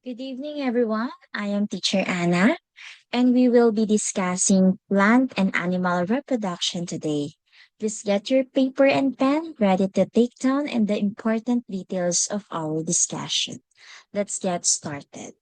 Good evening, everyone. I am Teacher Anna, and we will be discussing plant and animal reproduction today. Please get your paper and pen ready to take down and the important details of our discussion. Let's get started.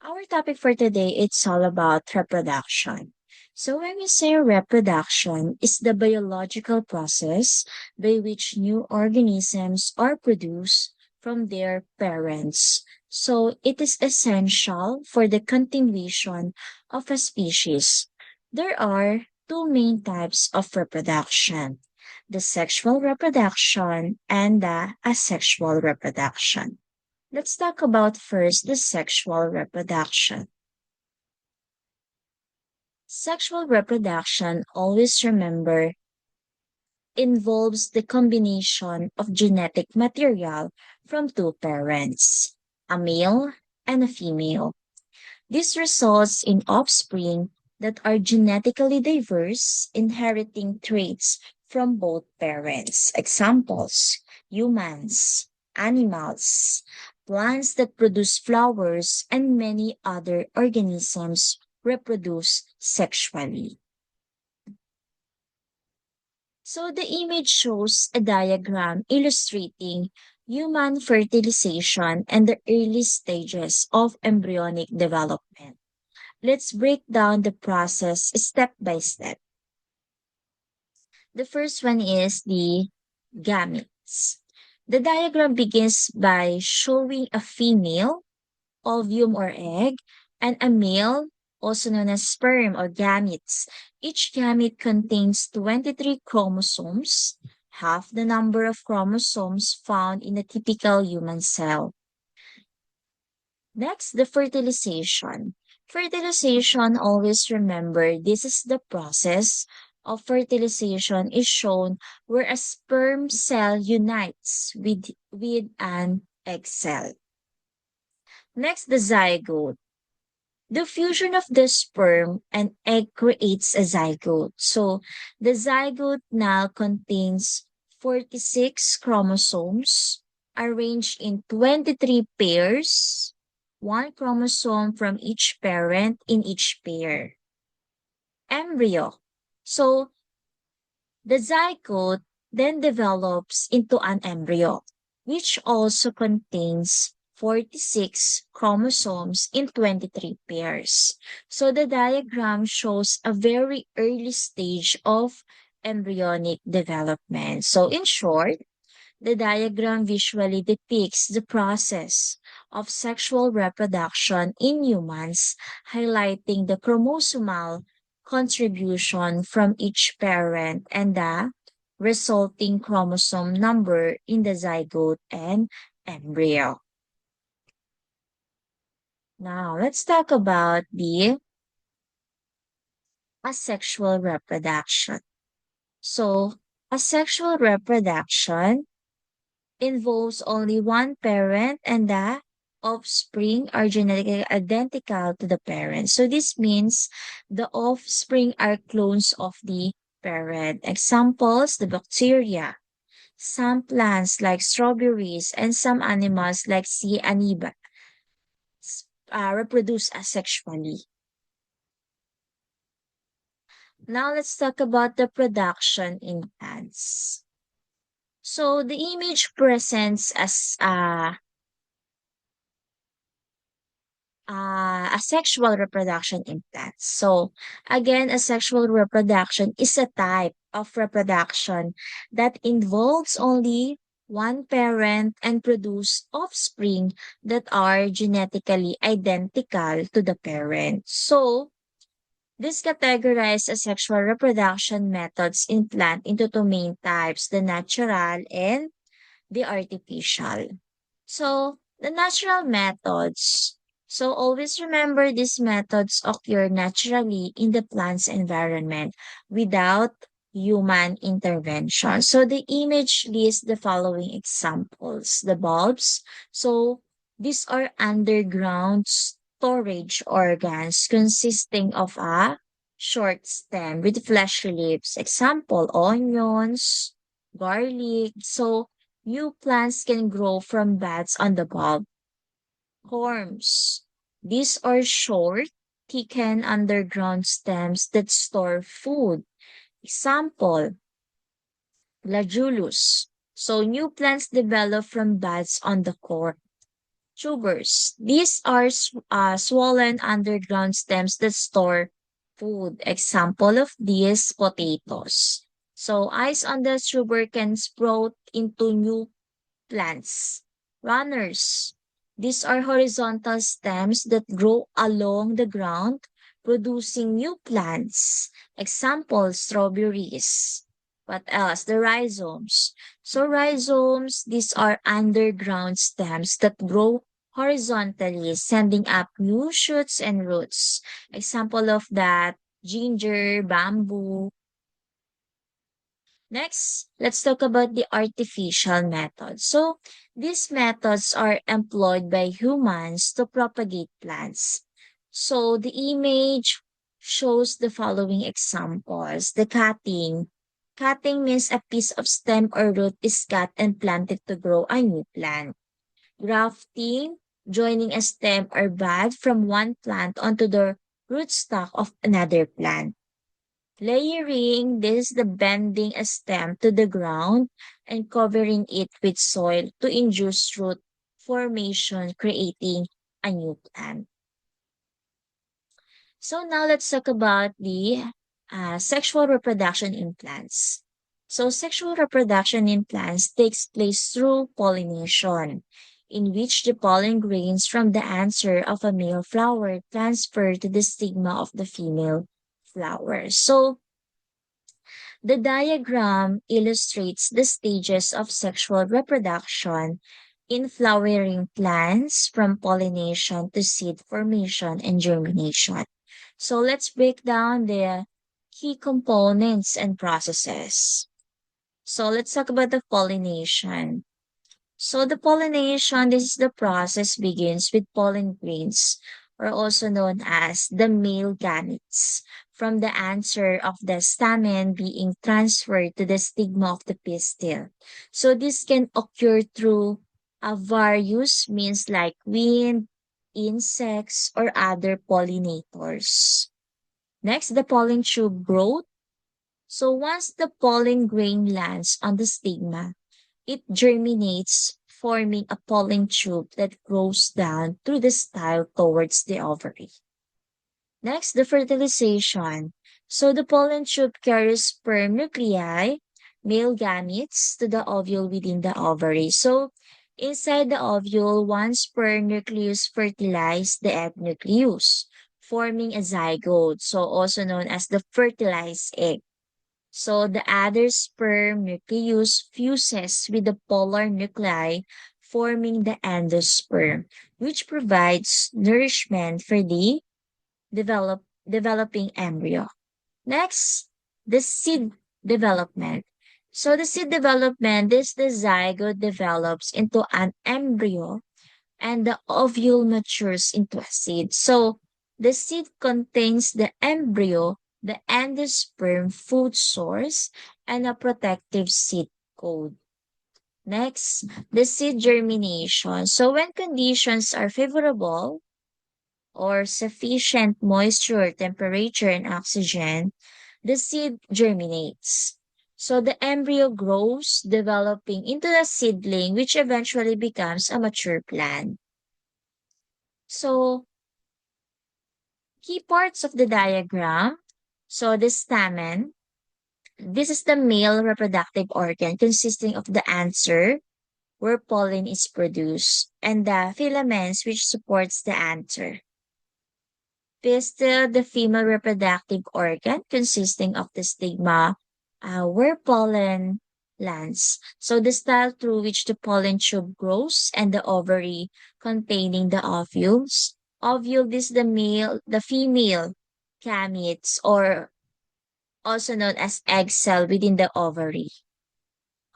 Our topic for today it's all about reproduction. So when we say reproduction is the biological process by which new organisms are produced from their parents. So it is essential for the continuation of a species. There are two main types of reproduction, the sexual reproduction and the asexual reproduction. Let's talk about first the sexual reproduction. Sexual reproduction, always remember, involves the combination of genetic material from two parents, a male and a female. This results in offspring that are genetically diverse, inheriting traits from both parents. Examples: humans, animals, plants that produce flowers, and many other organisms reproduce sexually. So the image shows a diagram illustrating human fertilization and the early stages of embryonic development. Let's break down the process step by step. The first one is the gametes. The diagram begins by showing a female, ovum or egg, and a male, also known as sperm or gametes. Each gamete contains 23 chromosomes, half the number of chromosomes found in a typical human cell. Next, the fertilization. Fertilization, always remember, this is the process of fertilization is shown where a sperm cell unites with an egg cell. Next, the zygote. The fusion of the sperm and egg creates a zygote. So the zygote now contains 46 chromosomes arranged in 23 pairs, one chromosome from each parent in each pair. Embryo. So the zygote then develops into an embryo, which also contains 46 chromosomes in 23 pairs. So the diagram shows a very early stage of embryonic development. So in short, the diagram visually depicts the process of sexual reproduction in humans, highlighting the chromosomal contribution from each parent and the resulting chromosome number in the zygote and embryo. Now, let's talk about the asexual reproduction. So, asexual reproduction involves only one parent and the offspring are genetically identical to the parent. So this means the offspring are clones of the parent. Examples, the bacteria, some plants like strawberries, and some animals like sea amoeba reproduce asexually. Now let's talk about the production in plants. So the image presents as asexual reproduction in plants. So again, asexual reproduction is a type of reproduction that involves only one parent and produce offspring that are genetically identical to the parent. So this categorizes asexual reproduction methods in plant into two main types, the natural and the artificial. So the natural methods. So always remember these methods occur naturally in the plant's environment without human intervention. So the image lists the following examples. The bulbs. So these are underground storage organs consisting of a short stem with fleshy leaves. Example, onions, garlic. So new plants can grow from buds on the bulb. Corms. These are short, thickened underground stems that store food. Example, Gladulus. So new plants develop from buds on the core. Tubers. These are swollen underground stems that store food. Example of these, potatoes. So eyes on the tuber can sprout into new plants. Runners. These are horizontal stems that grow along the ground, producing new plants. Example, strawberries. What else? The rhizomes. So rhizomes, these are underground stems that grow horizontally, sending up new shoots and roots. Example of that, ginger, bamboo. Next, let's talk about the artificial methods. So, these methods are employed by humans to propagate plants. So, the image shows the following examples. The cutting. Cutting means a piece of stem or root is cut and planted to grow a new plant. Grafting, joining a stem or bud from one plant onto the rootstock of another plant. Layering, this is the bending a stem to the ground and covering it with soil to induce root formation, creating a new plant. So now let's talk about the sexual reproduction in plants. So sexual reproduction in plants takes place through pollination, in which the pollen grains from the anther of a male flower transfer to the stigma of the female flower. So the diagram illustrates the stages of sexual reproduction in flowering plants from pollination to seed formation and germination. So let's break down the key components and processes. So let's talk about the pollination. So the pollination, this is the process begins with pollen grains, or also known as the male gametes, from the anther of the stamen being transferred to the stigma of the pistil. So this can occur through various means like wind, insects, or other pollinators. Next, the pollen tube growth. So once the pollen grain lands on the stigma, it germinates, forming a pollen tube that grows down through the style towards the ovary. Next, the fertilization. So the pollen tube carries sperm nuclei, male gametes, to the ovule within the ovary. So inside the ovule, one sperm nucleus fertilizes the egg nucleus, forming a zygote, so also known as the fertilized egg. So the other sperm nucleus fuses with the polar nuclei, forming the endosperm, which provides nourishment for the developing embryo. Next, the seed development. So the seed development is the zygote develops into an embryo and the ovule matures into a seed. So the seed contains the embryo, the endosperm food source, and a protective seed coat. Next, the seed germination. So when conditions are favorable or sufficient moisture, temperature, and oxygen, the seed germinates. So the embryo grows, developing into a seedling, which eventually becomes a mature plant. So key parts of the diagram. So the stamen, this is the male reproductive organ consisting of the anther, where pollen is produced, and the filaments which supports the anther. Pistil, the female reproductive organ consisting of the stigma, where pollen lands. So the style through which the pollen tube grows, and the ovary containing the ovules. Ovule, this is the female gametes, or also known as egg cell within the ovary.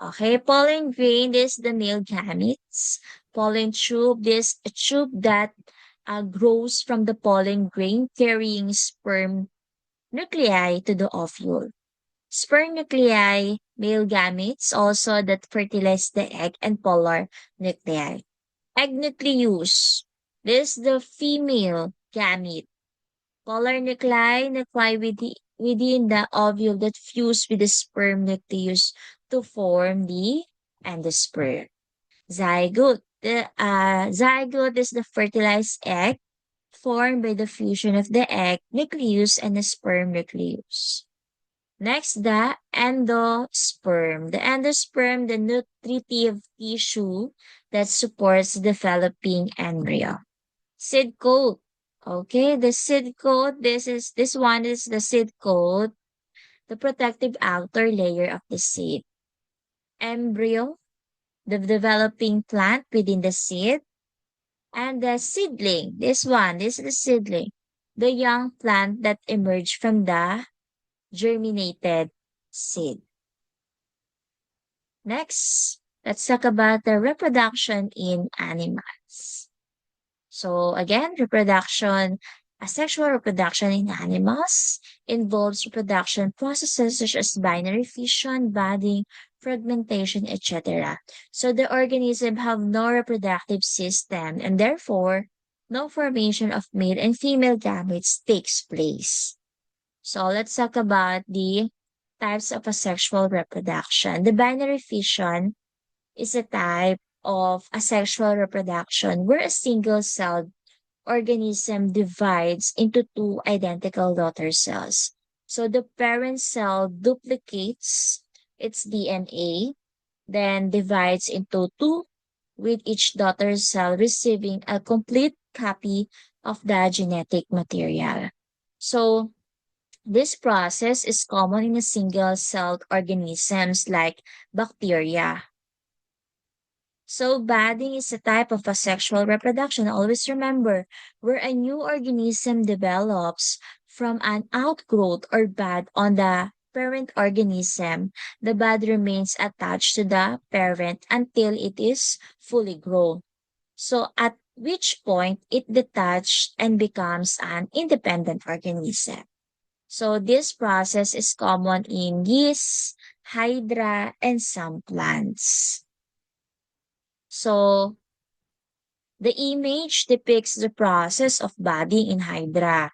Okay, pollen grain, this is the male gametes. Pollen tube, this a tube that grows from the pollen grain carrying sperm nuclei to the ovule. Sperm nuclei, male gametes also that fertilize the egg, and polar nuclei. Egg nucleus. This is the female gamete. Polar nuclei, nuclei within the ovule that fuse with the sperm nucleus to form the endosperm. Zygote. The zygote is the fertilized egg formed by the fusion of the egg nucleus and the sperm nucleus. Next, the endosperm. The endosperm, the nutritive tissue that supports developing embryo. Seed coat. Okay, the seed coat, this one is the seed coat, the protective outer layer of the seed. Embryo, the developing plant within the seed. And the seedling, this is the seedling, the young plant that emerged from the germinated seed. Next, let's talk about the reproduction in animals. So again, asexual reproduction in animals involves reproduction processes such as binary fission, budding, fragmentation, etc. So the organism have no reproductive system and therefore no formation of male and female gametes takes place. So let's talk about the types of asexual reproduction. The binary fission is a type of asexual reproduction where a single-celled organism divides into two identical daughter cells. So the parent cell duplicates its DNA, then divides into two, with each daughter cell receiving a complete copy of the genetic material. So this process is common in a single-celled organisms like bacteria. So budding is a type of asexual reproduction. Always remember, where a new organism develops from an outgrowth or bud on the parent organism, the bud remains attached to the parent until it is fully grown. So at which point it detached and becomes an independent organism. So this process is common in yeast, hydra, and some plants. So the image depicts the process of budding in hydra.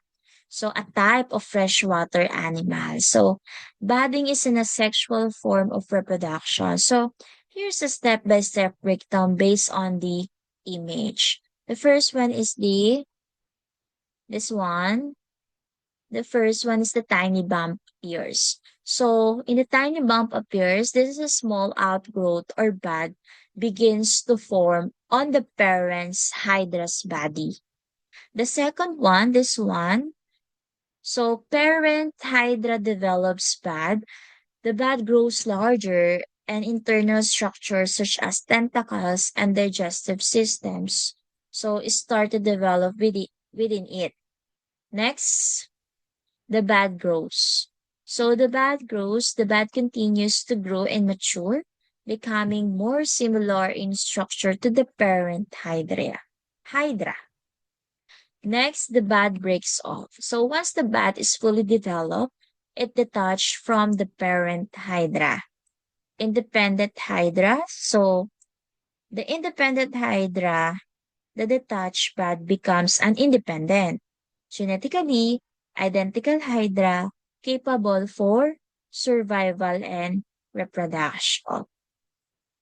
So a type of freshwater animal. So budding is an asexual form of reproduction. So here's a step-by-step breakdown based on the image. The first one is this one. The first one is the tiny bump appears. So in the tiny bump appears, this is a small outgrowth or bud begins to form on the parent's hydra's body. The second one, this one, so parent hydra develops bud. The bud grows larger and internal structures such as tentacles and digestive systems. So start to develop within it. Next, the bud grows. So the bud continues to grow and mature, becoming more similar in structure to the parent hydra. Next, the bud breaks off. So once the bud is fully developed, it detached from the parent hydra. Independent hydra. So the independent hydra, the detached bud becomes an independent, genetically identical hydra capable for survival and reproduction.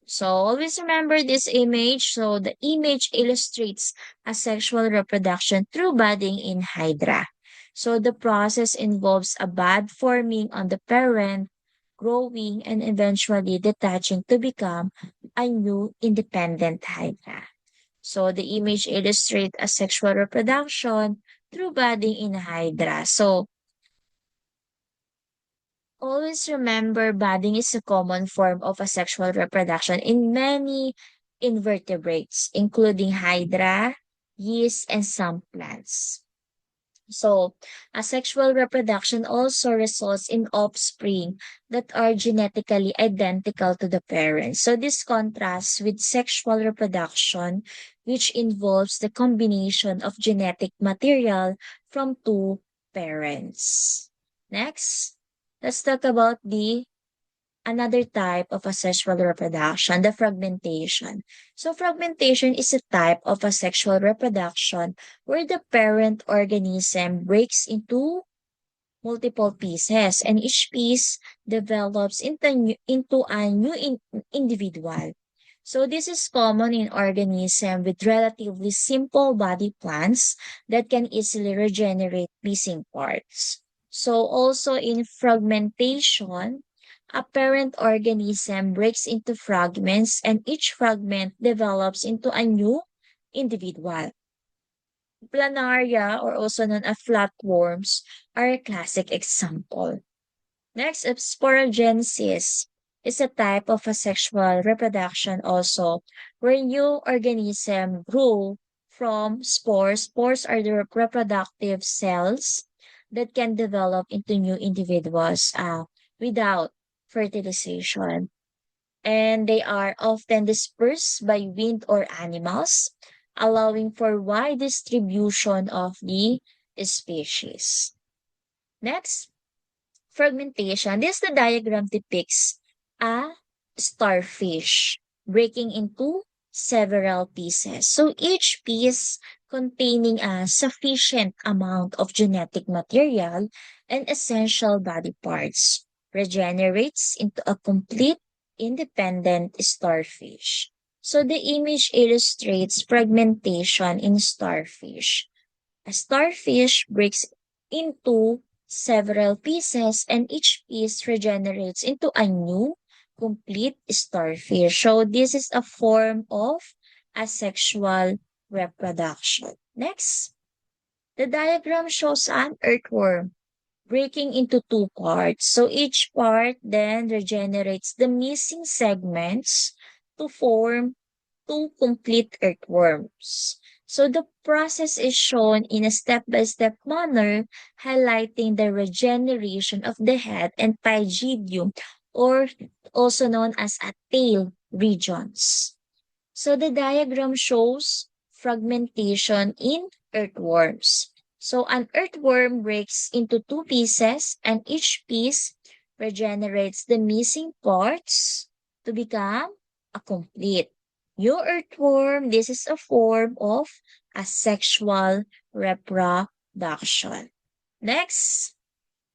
So always remember this image. So the image illustrates asexual reproduction through budding in hydra. So the process involves a bud forming on the parent, growing, and eventually detaching to become a new independent hydra. So the image illustrates asexual reproduction through budding in hydra. So always remember budding is a common form of asexual reproduction in many invertebrates, including hydra, yeast, and some plants. So, asexual reproduction also results in offspring that are genetically identical to the parents. So, this contrasts with sexual reproduction, which involves the combination of genetic material from two parents. Next. Let's talk about the another type of asexual reproduction, the fragmentation. So fragmentation is a type of asexual reproduction where the parent organism breaks into multiple pieces and each piece develops into a new individual. So this is common in organisms with relatively simple body plans that can easily regenerate missing parts. So also in fragmentation, a parent organism breaks into fragments and each fragment develops into a new individual. Planaria, or also known as flatworms, are a classic example. Next, sporogenesis is a type of asexual reproduction also, where new organisms grow from spores. Spores are the reproductive cells that can develop into new individuals without fertilization. And they are often dispersed by wind or animals, allowing for wide distribution of the species. Next, fragmentation. This the diagram depicts a starfish breaking into several pieces. So each piece containing a sufficient amount of genetic material and essential body parts regenerates into a complete independent starfish. So the image illustrates fragmentation in starfish. A starfish breaks into several pieces and each piece regenerates into a new complete starfish. So this is a form of asexual reproduction. Next, the diagram shows an earthworm breaking into two parts. So each part then regenerates the missing segments to form two complete earthworms. So the process is shown in a step-by-step manner, highlighting the regeneration of the head and pygidium, or also known as a tail regions. So the diagram shows fragmentation in earthworms. So an earthworm breaks into two pieces and each piece regenerates the missing parts to become a complete. Your earthworm, this is a form of asexual reproduction. Next,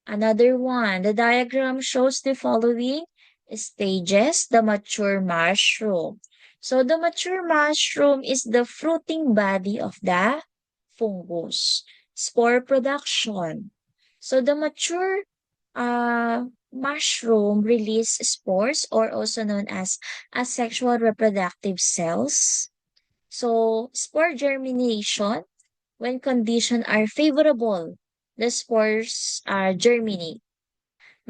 another one. The diagram shows the following stages, the mature mushroom. So the mature mushroom is the fruiting body of the fungus. Spore production. So the mature mushroom release spores, or also known as asexual reproductive cells. So spore germination, when conditions are favorable, the spores germinate.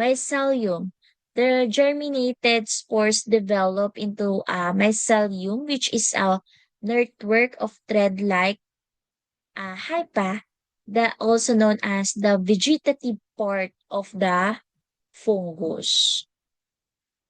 Mycelium. The germinated spores develop into a mycelium, which is a network of thread-like hypa, that also known as the vegetative part of the fungus.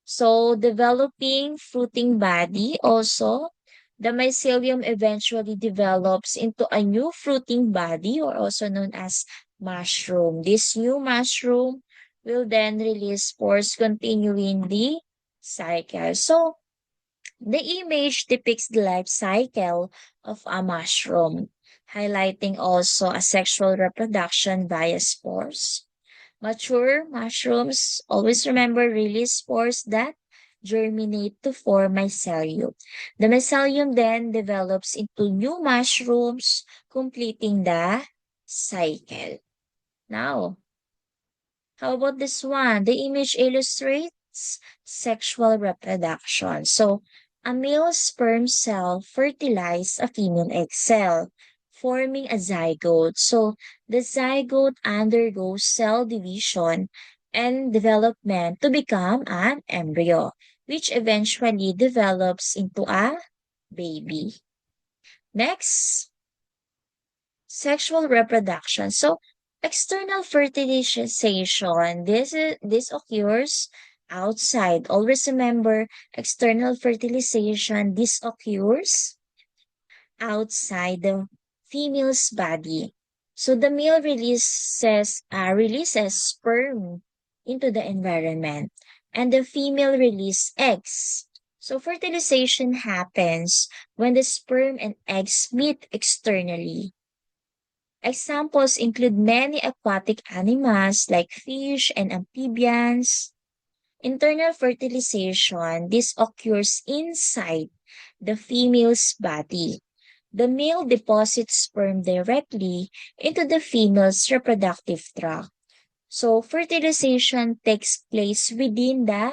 So, developing fruiting body also, the mycelium eventually develops into a new fruiting body, or also known as mushroom. This new mushroom will then release spores, continuing the cycle. So, the image depicts the life cycle of a mushroom, highlighting also asexual reproduction via spores. Mature mushrooms, always remember, release spores that germinate to form mycelium. The mycelium then develops into new mushrooms, completing the cycle. Now, how about this one? The image illustrates sexual reproduction. So, a male sperm cell fertilizes a female egg cell, forming a zygote. So, the zygote undergoes cell division and development to become an embryo, which eventually develops into a baby. Next, sexual reproduction. So, external fertilization, this occurs outside. Always remember, external fertilization, this occurs outside the female's body. So the male releases sperm into the environment, and the female release eggs. So fertilization happens when the sperm and eggs meet externally. Examples include many aquatic animals like fish and amphibians. Internal fertilization, this occurs inside the female's body. The male deposits sperm directly into the female's reproductive tract. So fertilization takes place within the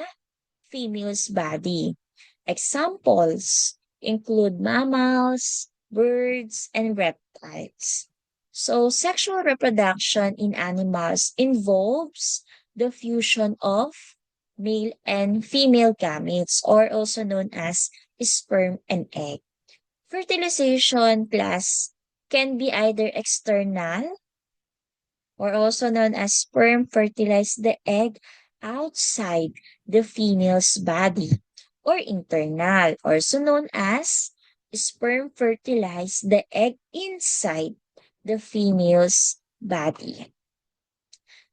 female's body. Examples include mammals, birds, and reptiles. So sexual reproduction in animals involves the fusion of male and female gametes, or also known as sperm and egg. Fertilization class can be either external, or also known as sperm fertilize the egg outside the female's body, or internal, also known as sperm fertilize the egg inside the female's body.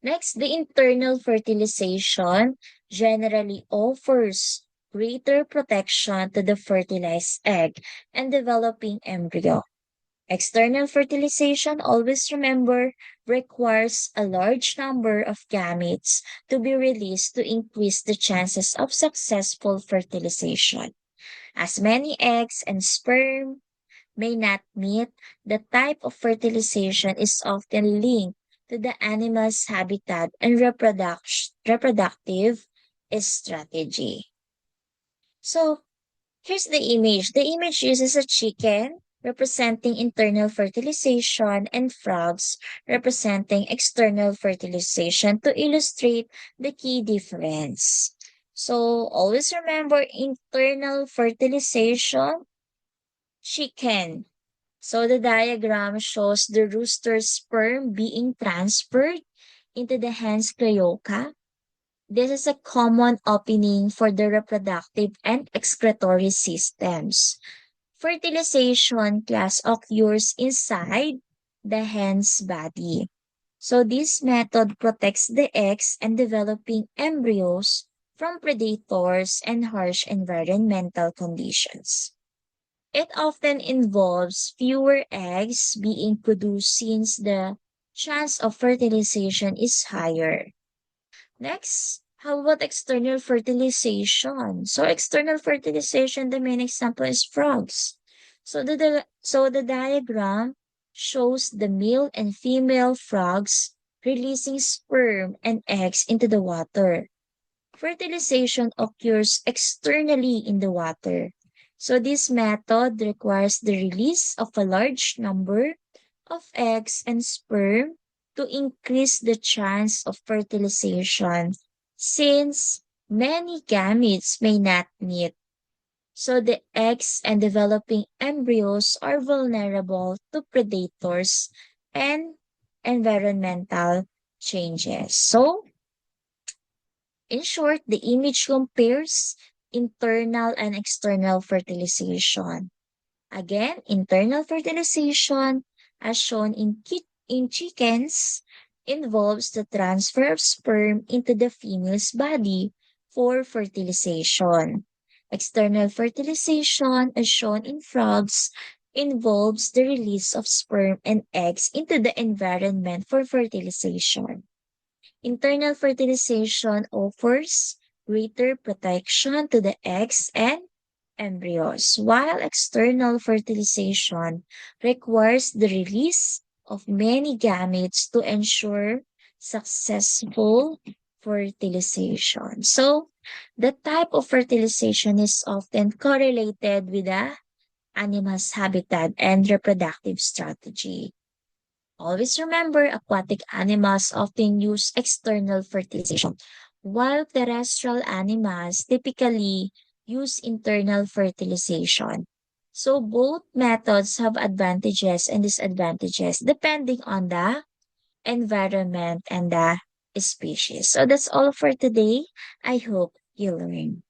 Next, the internal fertilization generally offers greater protection to the fertilized egg and developing embryo. External fertilization, always remember, requires a large number of gametes to be released to increase the chances of successful fertilization. As many eggs and sperm may not meet, the type of fertilization is often linked to the animal's habitat and reproductive strategy. So, here's the image. The image uses a chicken representing internal fertilization and frogs representing external fertilization to illustrate the key difference. So, always remember internal fertilization, chicken. So, the diagram shows the rooster's sperm being transferred into the hen's cloaca. This is a common opening for the reproductive and excretory systems. Fertilization class occurs inside the hen's body. So this method protects the eggs and developing embryos from predators and harsh environmental conditions. It often involves fewer eggs being produced since the chance of fertilization is higher. Next, how about external fertilization? So external fertilization, the main example is frogs. So the diagram shows the male and female frogs releasing sperm and eggs into the water. Fertilization occurs externally in the water. So this method requires the release of a large number of eggs and sperm to increase the chance of fertilization since many gametes may not meet. So the eggs and developing embryos are vulnerable to predators and environmental changes. So, in short, the image compares internal and external fertilization. Again, internal fertilization, as shown in chickens, involves the transfer of sperm into the female's body for fertilization. External fertilization, as shown in frogs, involves the release of sperm and eggs into the environment for fertilization. Internal fertilization offers greater protection to the eggs and embryos, while external fertilization requires the release of many gametes to ensure successful fertilization. So, the type of fertilization is often correlated with the animal's habitat and reproductive strategy. Always remember, aquatic animals often use external fertilization, while terrestrial animals typically use internal fertilization. So both methods have advantages and disadvantages depending on the environment and the species. So that's all for today. I hope you learned.